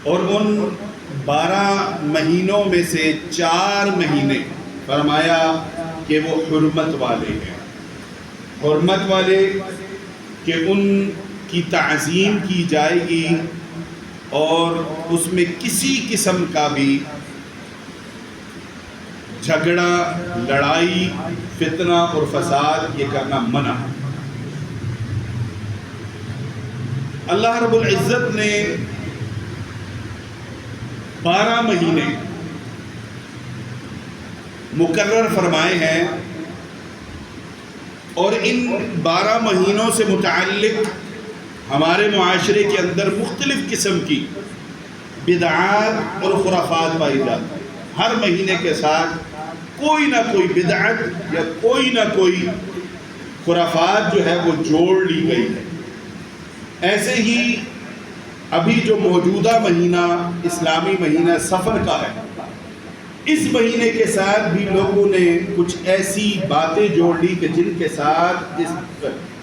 اور ان 12 مہینوں میں سے 4 مہینے فرمایا کہ وہ حرمت والے ہیں، حرمت والے کہ ان کی تعظیم کی جائے گی اور اس میں کسی قسم کا بھی جھگڑا، لڑائی، فتنہ اور فساد یہ کرنا منع۔ اللہ رب العزت نے 12 مہینے مقرر فرمائے ہیں، اور ان 12 مہینوں سے متعلق ہمارے معاشرے کے اندر مختلف قسم کی بدعات اور خرافات پائی جاتی ہیں۔ ہر مہینے کے ساتھ کوئی نہ کوئی بدعت یا کوئی نہ کوئی خرافات جو ہے وہ جوڑ لی گئی ہے۔ ایسے ہی ابھی جو موجودہ مہینہ اسلامی مہینہ سفر کا ہے، اس مہینے کے ساتھ بھی لوگوں نے کچھ ایسی باتیں جوڑ لی کہ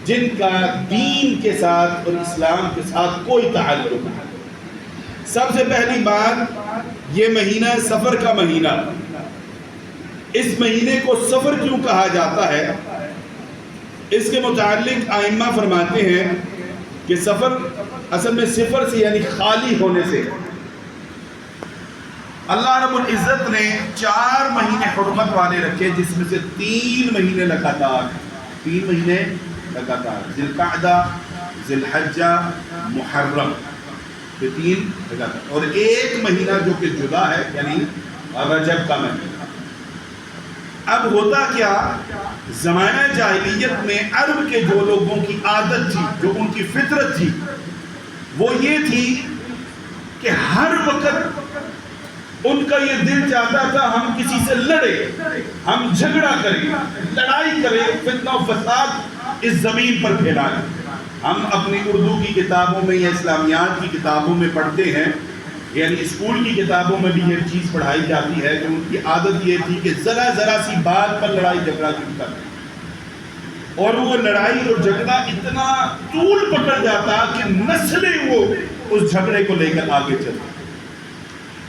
جن کا دین کے ساتھ اور اسلام کے ساتھ کوئی تعلق نہیں۔ سب سے پہلی بات، یہ مہینہ سفر کا مہینہ، اس مہینے کو سفر کیوں کہا جاتا ہے؟ اس کے متعلق ائمہ فرماتے ہیں کہ سفر اصل میں صفر سے یعنی خالی ہونے سے۔ اللہ رب العزت نے 4 مہینے حرمت والے رکھے، جس میں سے 3 مہینے لگاتار، 3 مہینے لگاتار، ذی القعدہ، ذی الحجہ، محرم، یہ 3 لگاتار، اور 1 مہینہ جو کہ جدا ہے یعنی رجب کا مہینہ۔ اب ہوتا کیا، زمانہ جاہلیت میں عرب کے جو لوگوں کی عادت تھی، جو ان کی فطرت تھی، وہ یہ تھی کہ ہر وقت ان کا یہ دل چاہتا تھا ہم کسی سے لڑے، ہم جھگڑا کریں، لڑائی کریں، فتنہ و فساد اس زمین پر پھیلائیں۔ ہم اپنی اردو کی کتابوں میں یا اسلامیات کی کتابوں میں پڑھتے ہیں، یعنی اسکول کی کتابوں میں بھی یہ چیز پڑھائی جاتی ہے کہ ان کی عادت یہ تھی کہ ذرا سی بات پر لڑائی جھگڑا کیوں کریں، اور وہ لڑائی اور جھگڑا اتنا طول پکڑ جاتا کہ نسلیں وہ اس جھگڑے کو لے کر آگے چلتے۔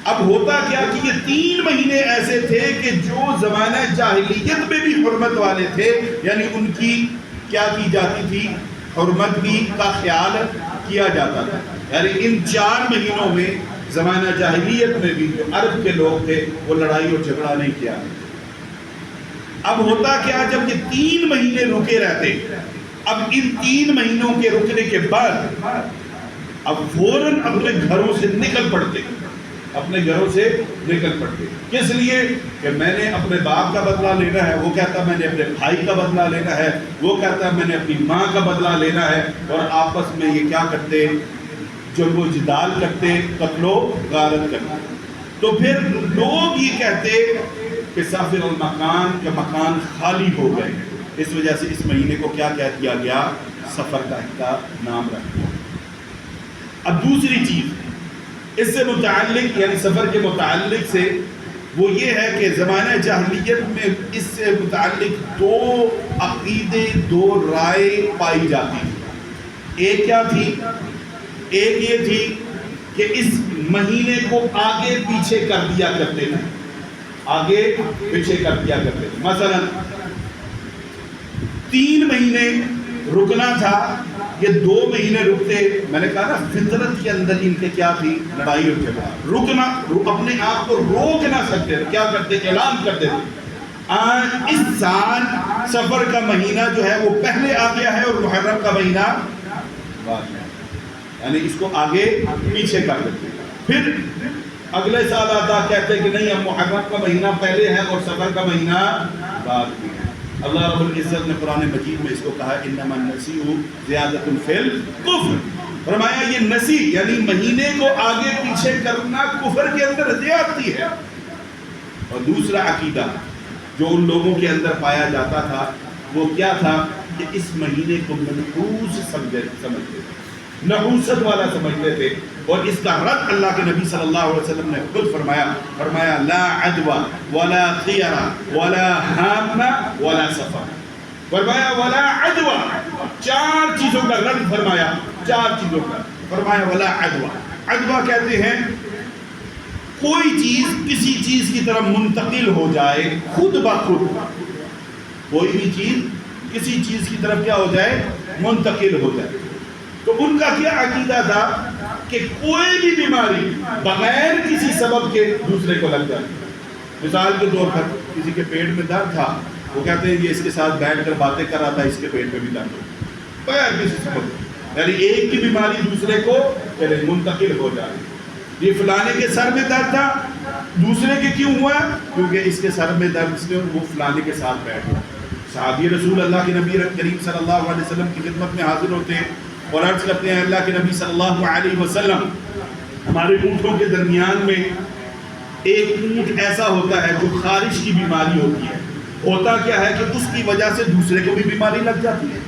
اب ہوتا کیا کہ یہ 3 مہینے ایسے تھے کہ جو زمانہ جاہلیت میں بھی حرمت والے تھے، یعنی ان کی کیا کی جاتی تھی، حرمت بھی کا خیال کیا جاتا تھا۔ یعنی ان 4 مہینوں میں زمانہ جاہلیت میں بھی جو عرب کے لوگ تھے وہ لڑائی اور جھگڑا نہیں کیا۔ اب ہوتا کیا، جب یہ 3 مہینے رکے رہتے، اب ان 3 مہینوں کے رکنے کے بعد اب فوراً اپنے گھروں سے نکل پڑتے، اپنے گھروں سے نکل پڑتے۔ کس لیے؟ کہ میں نے اپنے باپ کا بدلہ لینا ہے، وہ کہتا میں نے اپنے بھائی کا بدلہ لینا ہے، وہ کہتا میں نے اپنی ماں کا بدلہ لینا ہے، اور آپس میں یہ کیا کرتے، جنگ و جدال کرتے، قتل و غارت کرتے۔ تو پھر لوگ یہ کہتے کہ سافر المکان، کہ مکان خالی ہو گئے، اس وجہ سے اس مہینے کو کیا کہہ دیا گیا، سفر کا نام رکھ دیا۔ اب دوسری چیز اس سے متعلق، یعنی سفر کے متعلق سے، وہ یہ ہے کہ زمانہ جاہلیت میں اس سے متعلق 2 عقیدے، 2 رائے پائی جاتی تھی۔ ایک کیا تھی؟ ایک یہ تھی کہ اس مہینے کو آگے پیچھے کر دیا کرتے تھے، آگے پیچھے کر دیا کرتے تھے۔ مثلا 3 مہینے رکنا تھا، یہ 2 مہینے رکتے۔ میں نے کہا نا فطرت کے اندر ان کے کیا تھی، لڑائی اور جھگڑا، رکنا، اپنے آپ کو روک نہ سکتے تھے، کیا کرتے، اعلان کرتے تھے اس سال سفر کا مہینہ جو ہے وہ پہلے آ گیا ہے اور محرم کا مہینہ بعد میں، یعنی اس کو آگے پیچھے کر دیتے۔ پھر اگلے سال آتا، کہتے کہ نہیں اب محرم کا مہینہ پہلے ہے اور سفر کا مہینہ بعد میں ہے۔ اللہ رب العزت نے قرآن مجید میں اس کو کہا انما النسیء زیادۃ فی الکفر، فرمایا یہ نسی یعنی مہینے کو آگے پیچھے کرنا کفر کے اندر زیادتی ہے۔ اور دوسرا عقیدہ جو ان لوگوں کے اندر پایا جاتا تھا وہ کیا تھا کہ اس مہینے کو منحوس سمجھتے تھے، نحوست والا سمجھتے تھے، اور اس کا رد اللہ کے نبی صلی اللہ علیہ وسلم نے خود فرمایا لا عدوى ولا طیر ولا ہام ولا سفر، فرمایا ولا عدوى، 4 چیزوں کا رد فرمایا، 4 چیزوں کا فرمایا ولا عدوى۔ عدوى کہتے ہیں کوئی چیز کسی چیز کی طرف منتقل ہو جائے خود بخود، کوئی بھی چیز کسی چیز کی طرف کیا ہو جائے، منتقل ہو جائے. تو ان کا کیا عقیدہ تھا کہ کوئی بھی بیماری بغیر کسی سبب کے دوسرے کو لگ جاتی. مثال کے طور پر کسی کے پیٹ میں درد تھا، وہ کہتے ہیں یہ اس کے ساتھ بیٹھ کر باتیں کر رہا تھا، اس کے پیٹ میں بھی درد ہو، بغیر کسی سبب. یعنی ایک کی بیماری دوسرے کو چلے منتقل ہو جائے. یہ فلانے کے سر میں درد تھا، دوسرے کے کیوں ہوا؟ کیونکہ اس کے سر میں درد سے وہ فلانے کے ساتھ بیٹھ گیا. صحابی رسول اللہ کے نبی کریم صلی اللہ علیہ وسلم کی خدمت میں حاضر ہوتے ہیں اور عرض کرتے ہیں اللہ کے نبی صلی اللہ علیہ وسلم، ہمارے اونٹوں کے درمیان میں ایک اونٹ ایسا ہوتا ہے جو خارش کی بیماری ہوتی ہے. ہوتا کیا ہے کہ اس کی وجہ سے دوسرے کو بھی بیماری لگ جاتی ہے.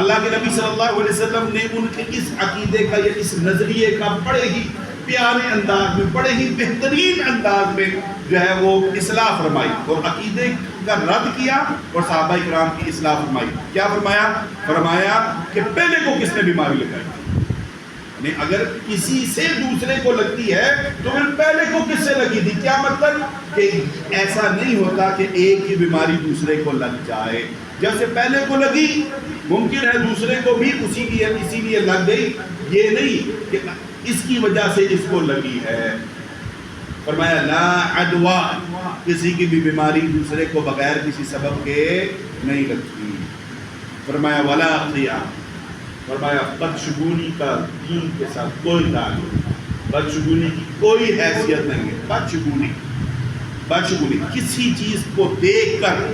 اللہ کے نبی صلی اللہ علیہ وسلم نے ان کے اس عقیدے کا یا اس نظریے کا بڑے ہی پیارے انداز میں، بڑے ہی بہترین انداز میں جو ہے وہ اصلاح فرمائی اور عقیدے کا رد کیا اور صحابہ کرام کی اصلاح فرمائی. کیا فرمایا؟ فرمایا کہ پہلے کو کس نے بیماری لگائی؟ یعنی اگر کسی سے دوسرے کو لگتی ہے تو پھر پہلے کو کس سے لگی تھی؟ کیا مطلب کہ ایسا نہیں ہوتا کہ ایک کی بیماری دوسرے کو لگ جائے. جب سے پہلے کو لگی ممکن ہے دوسرے کو بھی اسی لیے لگ گئی، یہ نہیں کہ اس کی وجہ سے اس کو لگی ہے. فرمایا لا عدوا، کسی کی بھی بیماری دوسرے کو بغیر کسی سبب کے نہیں لگتی. فرمایا ولا قیام، فرمایا بدشگونی کا دین کے ساتھ کوئی تعلق، بدشگونی کی کوئی حیثیت نہیں ہے. بدشگونی کسی چیز کو دیکھ کر،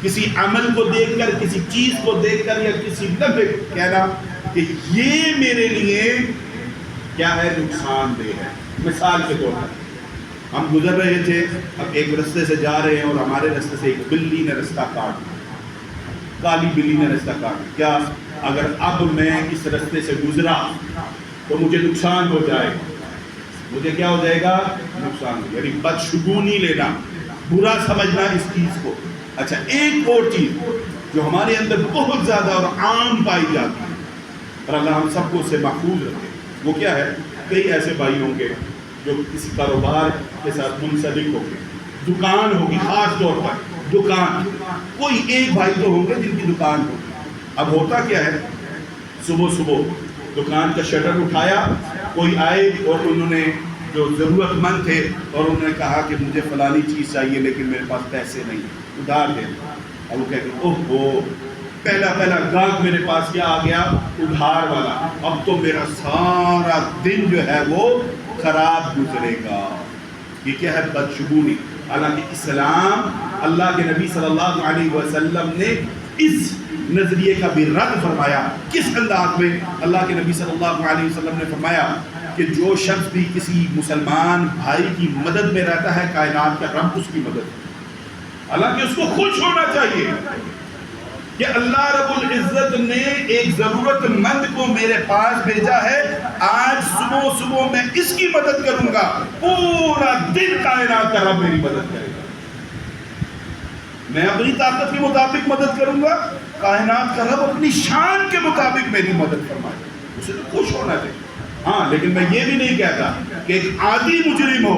کسی عمل کو دیکھ کر، کسی چیز کو دیکھ کر یا کسی لفظ کہنا کہ یہ میرے لیے کیا ہے، نقصان دہ ہے. مثال کے طور پر ہم گزر رہے تھے، اب ایک رستے سے جا رہے ہیں اور ہمارے رستے سے ایک بلی نے رستہ کاٹ دیا، کالی بلی نے رستہ کاٹ دیا. کیا اگر اب میں اس رستے سے گزرا تو مجھے نقصان ہو جائے گا، مجھے کیا ہو جائے گا، نقصان ہو. یعنی بدشگونی لینا، برا سمجھنا اس چیز کو. اچھا ایک اور چیز جو ہمارے اندر بہت زیادہ اور عام پائی جاتی ہے اور اللہ ہم سب کو اس سے محفوظ رکھے، وہ کیا ہے؟ کئی ایسے بھائی ہوں گے جو کسی کاروبار کے ساتھ منسلک ہوں گے، دکان ہوگی، خاص طور پر دکان، کوئی ایک بھائی تو ہوں گے جن کی دکان ہوگی. اب ہوتا کیا ہے، صبح دکان کا شٹر اٹھایا، کوئی آئے اور انہوں نے جو ضرورت مند تھے اور انہوں نے کہا کہ مجھے فلانی چیز چاہیے لیکن میرے پاس پیسے نہیں، ادھار دیں. اب وہ کہتے ہیں اوہ پہلا گاہک میرے پاس کیا آ گیا، ادھار والا، اب تو میرا سارا دن جو ہے وہ خراب گزرے گا. یہ کیا ہے؟ بدشگونی. حالانکہ اسلام، اللہ کے نبی صلی اللہ علیہ وسلم نے اس نظریے کا بھی رد فرمایا. کس انداز میں؟ اللہ کے نبی صلی اللہ علیہ وسلم نے فرمایا کہ جو شخص بھی کسی مسلمان بھائی کی مدد میں رہتا ہے، کائنات کا رب اس کی مدد ہے. حالانکہ اس کو خوش ہونا چاہیے کہ اللہ رب العزت نے ایک ضرورت مند کو میرے پاس بھیجا ہے، آج صبح میں اس کی مدد کروں گا، پورا دن کائنات کا رب میری مدد کرے گا. میں اپنی طاقت کے مطابق مدد کروں گا، کائنات کا رب اپنی شان کے مطابق میری مدد فرمائے. اسے تو خوش ہونا چاہیے. ہاں لیکن میں یہ بھی نہیں کہتا کہ ایک عادی مجرم ہو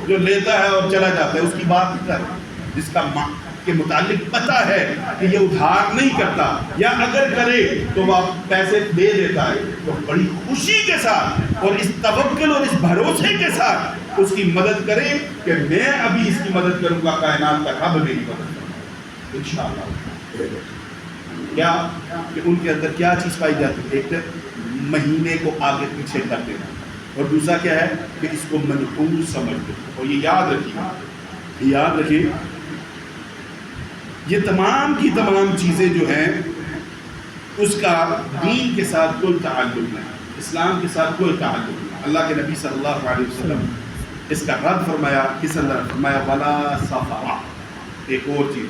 جو لیتا ہے اور چلا جاتا ہے، اس کی بات نہیں کر، جس کا کے متعلق پتہ ہے کہ یہ ادھار نہیں کرتا، یا اگر کرے تو وہ پیسے دے دیتا ہے، تو بڑی خوشی کے ساتھ اور اس توکل اور اس بھروسے کے ساتھ اس کی مدد کرے کہ میں ابھی اس کی مدد کروں گا، کائنات کا رب میری مدد کروں گا انشاءاللہ. کیا کہ ان کے اندر کیا چیز پائی جاتی ہے؟ ایک مہینے کو آگے پیچھے کر دینا، اور دوسرا کیا ہے کہ اس کو منحوس سمجھ دو. اور یہ یاد رکھیے یہ تمام کی تمام چیزیں جو ہیں اس کا دین کے ساتھ کوئی تعلق نہیں، اسلام کے ساتھ کوئی تعلق نہیں. اللہ کے نبی صلی اللہ علیہ وسلم اس کا رد فرمایا. کس اللہ نے فرمایا؟ ولا سفر. ایک اور چیز،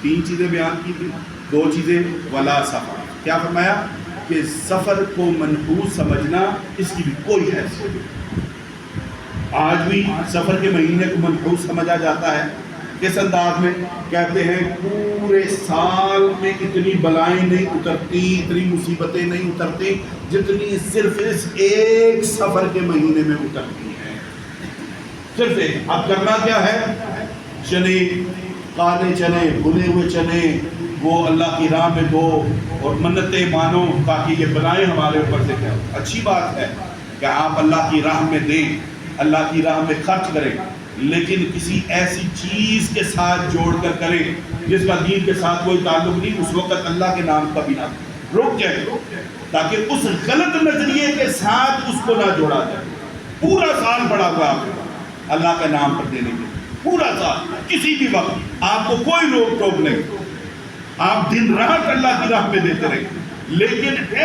3 چیزیں بیان کی تھی، 2 چیزیں. ولا سفر کیا فرمایا؟ کہ سفر کو منحوس سمجھنا اس کی بھی کوئی حیثیت نہیں. آج بھی سفر کے مہینے کو منحوس سمجھا جاتا ہے. کس انداز میں؟ کہتے ہیں پورے سال میں اتنی بلائیں نہیں اترتی، اتنی مصیبتیں نہیں اترتی جتنی صرف اس ایک سفر کے مہینے میں اترتی ہیں. صرف ایک. اب کرنا کیا ہے؟ چنے، کالے چنے، بھنے ہوئے چنے، وہ اللہ کی راہ میں دو اور منتیں مانو تاکہ یہ بلائیں ہمارے اوپر سے کیا. اچھی بات ہے کہ آپ اللہ کی راہ میں دیں، اللہ کی راہ میں خرچ کریں، لیکن کسی ایسی چیز کے ساتھ جوڑ کر کریں جس کا دین کے ساتھ کوئی تعلق نہیں. اس وقت اللہ کے نام کا بھی نہ رک جائے تاکہ اس غلط نظریے کے ساتھ اس کو نہ جوڑا جائے. پورا سال پڑا ہوا آپ اللہ کا نام پر دینے کے، پورا سال کسی بھی وقت آپ کو کوئی روک ٹوک نہیں، آپ دن رات اللہ کی راہ میں دیتے رہے. لیکن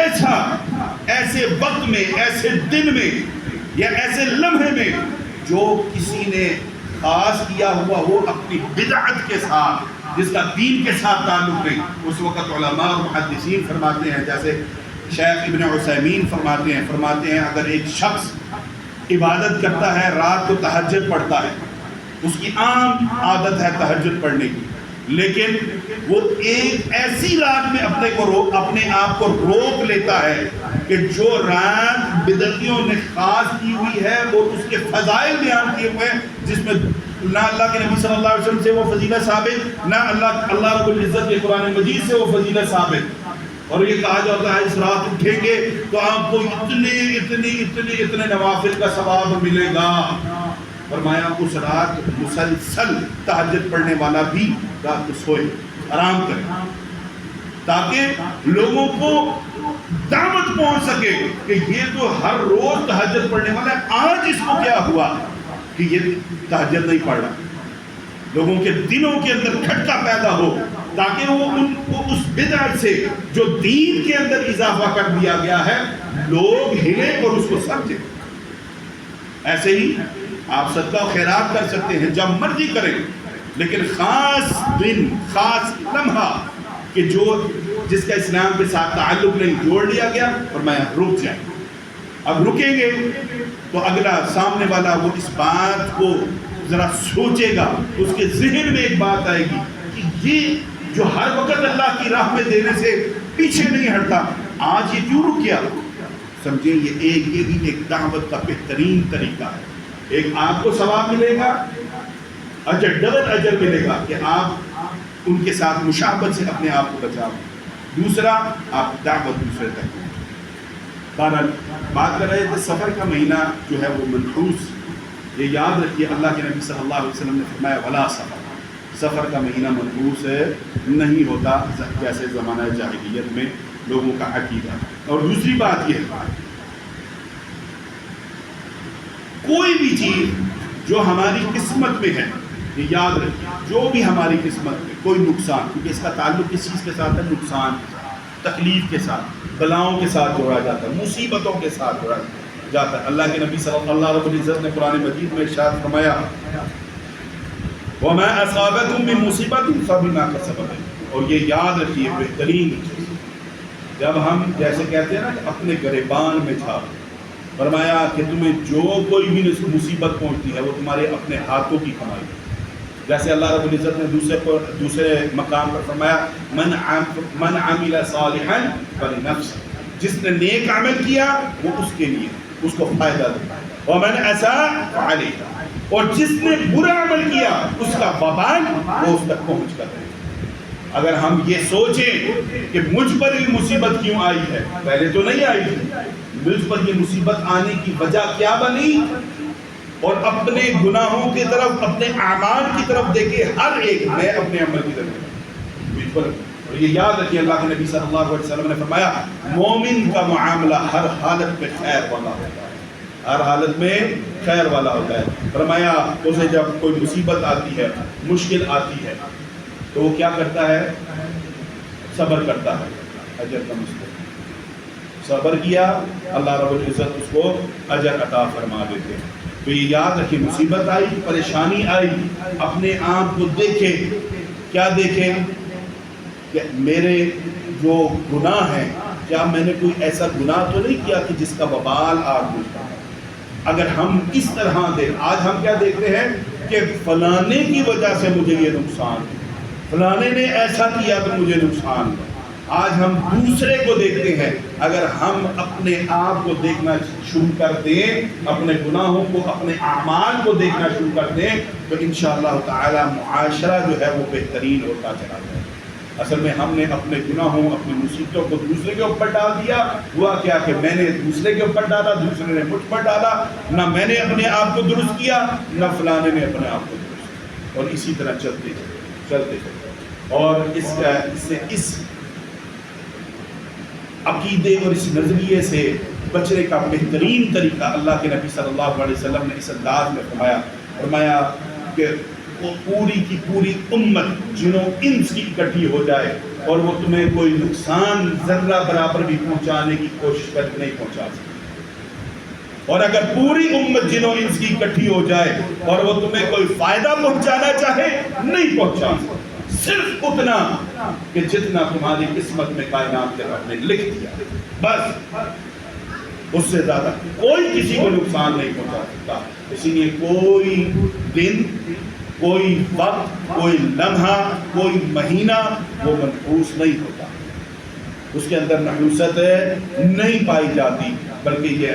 ایسے وقت میں، ایسے دن میں یا ایسے لمحے میں جو کسی نے خاص کیا ہوا ہو اپنی بدعت کے ساتھ، جس کا دین کے ساتھ تعلق نہیں، اس وقت علماء اور محدثین فرماتے ہیں، جیسے شیخ ابن عثیمین فرماتے ہیں اگر ایک شخص عبادت کرتا ہے، رات کو تہجد پڑھتا ہے، اس کی عام عادت ہے تہجد پڑھنے کی، لیکن وہ ایک ایسی رات میں اپنے آپ کو روک لیتا ہے کہ جو رات بدعتیوں نے خاص کی ہوئی ہے، وہ اس کے فضائل بیان کیے ہوئے ہیں، جس میں نہ اللہ کے نبی صلی اللہ علیہ وسلم سے وہ فضیلت ثابت، نہ اللہ رب العزت کے قرآن مجید سے وہ فضیلت ثابت. اور یہ کہا جاتا ہے اس رات اٹھیں گے تو آپ کو اتنے نوافل کا ثواب ملے گا. فرمایا اس رات مسلسل تہجد پڑھنے والا بھی رات کو سوئے، آرام کرے، تاکہ لوگوں کو دعوت پہنچ سکے کہ یہ تو ہر روز تہجد پڑھنے والا ہے، آج اس کو کیا ہوا کہ یہ تہجد نہیں پڑھ رہا. لوگوں کے دلوں کے اندر کھٹکا پیدا ہو تاکہ وہ ان کو اس بدعت سے جو دین کے اندر اضافہ کر دیا گیا ہے لوگ ہلیں اور اس کو سمجھیں. ایسے ہی آپ صدقہ و خیرات کر سکتے ہیں جب مرضی کریں، لیکن خاص دن، خاص لمحہ کہ جس کا اسلام کے ساتھ تعلق نہیں جوڑ لیا گیا، اور میں رک جائیں. اب رکیں گے تو اگلا سامنے والا وہ اس بات کو ذرا سوچے گا، اس کے ذہن میں ایک بات آئے گی کہ یہ جو ہر وقت اللہ کی راہ میں دینے سے پیچھے نہیں ہٹتا، آج یہ کیوں رک گیا؟ سمجھیں یہ بھی ایک دعوت کا بہترین طریقہ ہے. ایک آپ کو ثواب ملے گا، اجر ڈبل اجر ملے گا کہ آپ ان کے ساتھ مشابہت سے اپنے آپ کو بچاؤ. دوسرا، آپ دعوت دوسرے تک. بہرحال بات کر رہے تھے سفر کا مہینہ جو ہے وہ منحوس. یہ یاد رکھیے اللہ کے نبی صلی اللہ علیہ وسلم نے فرمایا ولا سفر کا مہینہ منحوس نہیں ہوتا جیسے زمانہ جاہلیت میں لوگوں کا عقیدہ. اور دوسری بات یہ ہے کوئی بھی چیز جو ہماری قسمت میں ہے، یہ یاد رکھیے، جو بھی ہماری قسمت میں کوئی نقصان، کیونکہ اس کا تعلق کس چیز کے ساتھ ہے؟ نقصان، تکلیف کے ساتھ، بلاؤں کے ساتھ جوڑا جاتا ہے، مصیبتوں کے ساتھ جوڑا جاتا ہے. اللہ کے نبی صلی اللہ رب العزت نے قرآن مجید میں ارشاد فرمایا وَمَا أَصَابَكُم مِّن مُّصِيبَةٍ فَبِمَا كَسَبَتْ. اور یہ یاد رکھیے بہترین چیز، جب ہم جیسے کہتے ہیں نا کہ اپنے گریبان میں چھاپ، فرمایا کہ تمہیں جو کوئی بھی مصیبت پہنچتی ہے وہ تمہارے اپنے ہاتھوں کی کمائی ہے. جیسے اللہ رب العزت نے دوسرے مقام پر فرمایا من عمل صالحا فلنفسه، جس نے نیک عمل کیا وہ اس کے لیے، اس کو فائدہ دے. ومن اساء فعليها، اور جس نے برا عمل کیا اس کا وبال وہ اس تک پہنچ کر رہے. اگر ہم یہ سوچیں کہ مجھ پر یہ مصیبت کیوں آئی ہے، پہلے تو نہیں آئی تھی، مجھ پر یہ مصیبت آنے کی وجہ کیا بنی، اور اپنے گناہوں کی طرف، اپنے اعمال کی طرف دیکھے، ہر ایک میں اپنے عمل کی طرف مجھ پر. اور یہ یاد رکھیے اللہ کے نبی صلی اللہ علیہ وسلم نے فرمایا مومن کا معاملہ ہر حالت میں خیر والا ہوتا ہے، ہر حالت میں خیر والا ہوتا ہے. فرمایا اسے جب کوئی مصیبت آتی ہے، مشکل آتی ہے، تو وہ کیا کرتا ہے؟ صبر کرتا ہے. اجر کا مستحق، صبر کیا اللہ رب العزت اس کو اجر عطا فرما دیتے ہیں. تو یہ یاد رکھیں مصیبت آئی، پریشانی آئی، اپنے آپ کو دیکھے. کیا دیکھے؟ کہ میرے جو گناہ ہیں، کیا میں نے کوئی ایسا گناہ تو نہیں کیا کہ جس کا وبال آج مجھ پر. اگر ہم اس طرح دیں، آج ہم کیا دیکھتے ہیں کہ فلانے کی وجہ سے مجھے یہ نقصان ہے، فلانے نے ایسا کیا تو مجھے نقصان ہے. آج ہم دوسرے کو دیکھتے ہیں، اگر ہم اپنے آپ کو دیکھنا شروع کر دیں، اپنے گناہوں کو، اپنے اعمال کو دیکھنا شروع کر دیں، تو انشاءاللہ تعالی معاشرہ جو ہے وہ بہترین ہوتا چلا جائے۔ اصل میں ہم نے اپنے گناہوں، اپنی مصیبتوں کو دوسرے کے اوپر ڈال دیا، ہوا کیا کہ میں نے دوسرے کے اوپر ڈالا، دوسرے نے مجھ پر ڈالا، نہ میں نے اپنے آپ کو درست کیا، نہ فلانے نے اپنے آپ کو درست کیا، اور اسی طرح چلتے چلتے اور اس عقیدے اور اس نظریے سے بچنے کا بہترین طریقہ اللہ کے نبی صلی اللہ علیہ وسلم نے اس انداز میں فرمایا کہ وہ پوری کی پوری امت جنوں انس کی اکٹھی ہو جائے اور وہ تمہیں کوئی نقصان ذرہ برابر بھی پہنچانے کی کوشش کر نہیں پہنچا سکتی، اور اگر پوری امت جنوں انس کی اکٹھی ہو جائے اور وہ تمہیں کوئی فائدہ پہنچانا چاہے نہیں پہنچا سکتی، صرف اتنا کہ جتنا تمہاری قسمت میں کائنات کے رب نے لکھ دیا، بس اس سے زیادہ کوئی کسی کو نقصان نہیں پہنچا سکتا۔ اسی لیے کوئی دن، کوئی وقت، کوئی لمحہ، کوئی مہینہ وہ منحوس نہیں ہوتا، اس کے اندر نحوست نہیں پائی جاتی، بلکہ یہ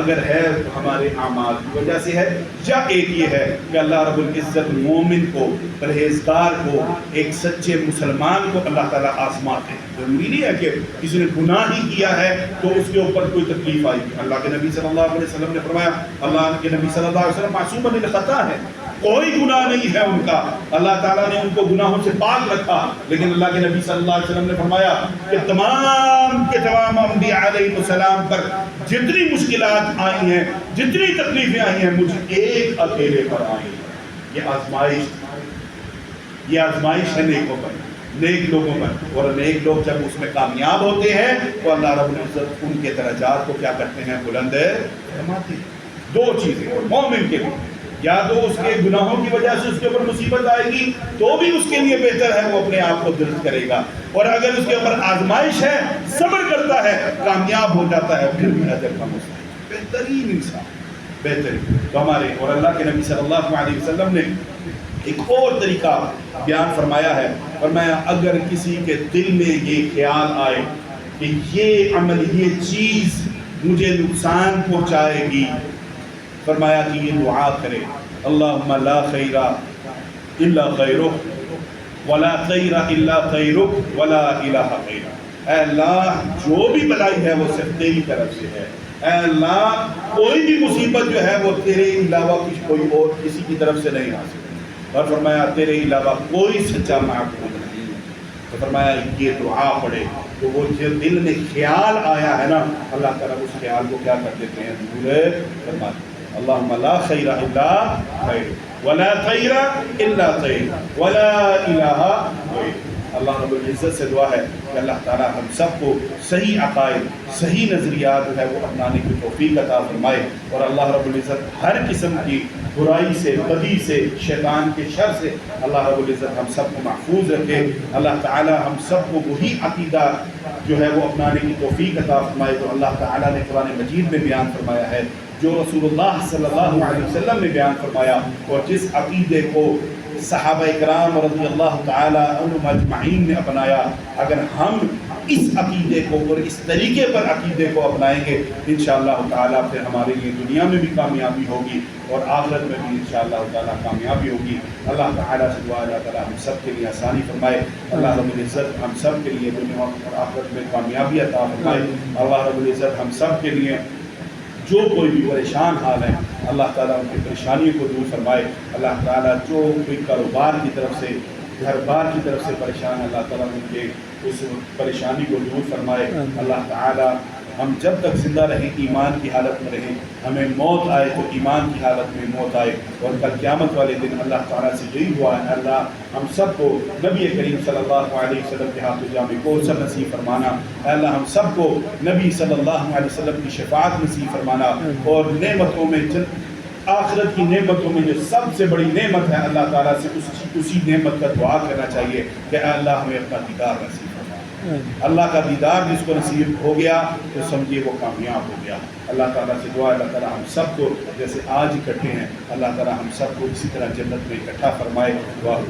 اگر ہے تو ہمارے اعمال کی وجہ سے ہے، یا ایک یہ ہے کہ اللہ رب العزت مومن کو، پرہیزگار کو، ایک سچے مسلمان کو اللہ تعالیٰ آزماتے ہیں۔ ضروری نہیں ہے کہ کسی نے گناہ ہی کیا ہے تو اس کے اوپر کوئی تکلیف آئی گی۔ اللہ کے نبی صلی اللہ علیہ وسلم نے فرمایا، اللہ کے نبی صلی اللہ علیہ وسلم معصوم من الخطا ہے، کوئی گناہ نہیں ہے ان کا، اللہ تعالیٰ نے ان کو گناہوں سے پاک رکھا، لیکن اللہ کے نبی صلی اللہ علیہ وسلم نے فرمایا کہ تمام کے تمام انبیاء علیہ السلام پر جتنی مشکلات آئی ہیں، جتنی تکلیفیں آئی ہیں، مجھ ایک اکیلے پر آئی ہیں۔ یہ آزمائش ہے نیکوں پر، نیک لوگوں پر، اور نیک لوگ جب اس میں کامیاب ہوتے ہیں تو اللہ رب العزت ان کے درجات کو کیا کرتے ہیں؟ بلند فرماتے ہیں۔ دو چیزیں مومن کے لیے، یا تو اس کے گناہوں کی وجہ سے اس کے اوپر مصیبت آئے گی تو بھی اس کے لیے بہتر ہے وہ اپنے آپ کو درست کرے گا، اور اگر اس کے اوپر آزمائش ہے، صبر کرتا ہے، کامیاب ہو جاتا ہے، پھر بھی اجر کا مسئلہ، بہترین انسان، بہترین۔ تو ہمارے اور اللہ کے نبی صلی اللہ علیہ وسلم نے ایک اور طریقہ بیان فرمایا ہے، فرمایا اگر کسی کے دل میں یہ خیال آئے کہ یہ عمل، یہ چیز مجھے نقصان پہنچائے گی، فرمایا کہ یہ دعا کرے، اللہم لا خیر الا خیرک ولا خیر الا خیرک ولا الہ غیرک، اے اللہ جو بھی بلائی ہے وہ صرف تیری طرف سے ہے، اے اللہ کوئی بھی مصیبت جو ہے وہ تیرے علاوہ کوئی اور کسی کی طرف سے نہیں آ سکتی، اور فرمایا تیرے علاوہ کوئی سچا معبود نہیں ہے۔ تو فرمایا یہ دعا پڑھے تو وہ جو دل میں خیال آیا ہے نا، اللہ تعالیٰ اس خیال کو کیا کر دیتے ہیں؟ دور فرما دیتے ہیں۔ اللہم لا خیر الا خیر ولا خیر الا خیر ولا الہ غیر۔ اللہ رب العزت سے دعا ہے کہ اللہ تعالیٰ ہم سب کو صحیح عقائد، صحیح نظریات جو ہے وہ اپنانے کی توفیق عطا فرمائے، اور اللہ رب العزت ہر قسم کی برائی سے، بدی سے، شیطان کے شر سے اللہ رب العزت ہم سب کو محفوظ رکھے۔ اللہ تعالیٰ ہم سب کو وہی عقیدہ جو ہے وہ اپنانے کی توفیق عطا فرمائے تو اللہ تعالیٰ نے قرآن مجید میں بیان فرمایا ہے، جو رسول اللہ صلی اللہ علیہ وسلم نے بیان فرمایا، اور جس عقیدے کو صحابہ کرام رضی اللہ تعالی عنہم اجمعین نے اپنایا، اگر ہم اس عقیدے کو اور اس طریقے پر عقیدے کو اپنائیں گے انشاءاللہ تعالیٰ پھر ہمارے لیے دنیا میں بھی کامیابی ہوگی اور آخرت میں بھی انشاءاللہ تعالیٰ کامیابی ہوگی۔ اللہ تعالیٰ سے دعا اللہ تعالیٰ ہم سب کے لیے آسانی فرمائے، اللہ رب العزت ہم سب کے لیے دنیا اور آخرت میں کامیابی عطا فرمائے، اللہ رب العزت ہم سب کے لیے جو کوئی بھی پریشان حال ہے اللہ تعالیٰ ان کی پریشانیوں کو دور فرمائے، اللہ تعالیٰ جو کوئی کاروبار کی طرف سے، گھر بار کی طرف سے پریشان ہے اللہ تعالیٰ ان کے اس پریشانی کو دور فرمائے، اللہ تعالیٰ ہم جب تک زندہ رہیں ایمان کی حالت میں رہیں، ہمیں موت آئے تو ایمان کی حالت میں موت آئے، اور کل قیامت والے دن اللہ تعالیٰ سے یہی دعا ہے اللہ ہم سب کو نبی کریم صلی اللہ علیہ وسلم کے ہاتھ جامع کوثر نصیب فرمانا، اے اللہ ہم سب کو نبی صلی اللہ علیہ وسلم کی شفاعت نصیب فرمانا، اور نعمتوں میں آخرت کی نعمتوں میں جو سب سے بڑی نعمت ہے اللہ تعالیٰ سے اسی نعمت کا دعا کرنا چاہیے کہ اے اللہ ہمیں اپنا دیدار نصیب فرما، اللہ کا دیدار جس کو نصیب ہو گیا تو سمجھیے وہ کامیاب ہو گیا۔ اللہ تعالیٰ سے دعا اللہ تعالیٰ ہم سب کو جیسے آج اکٹھے ہیں اللہ تعالیٰ ہم سب کو اسی طرح جنت میں اکٹھا فرمائے۔ واہ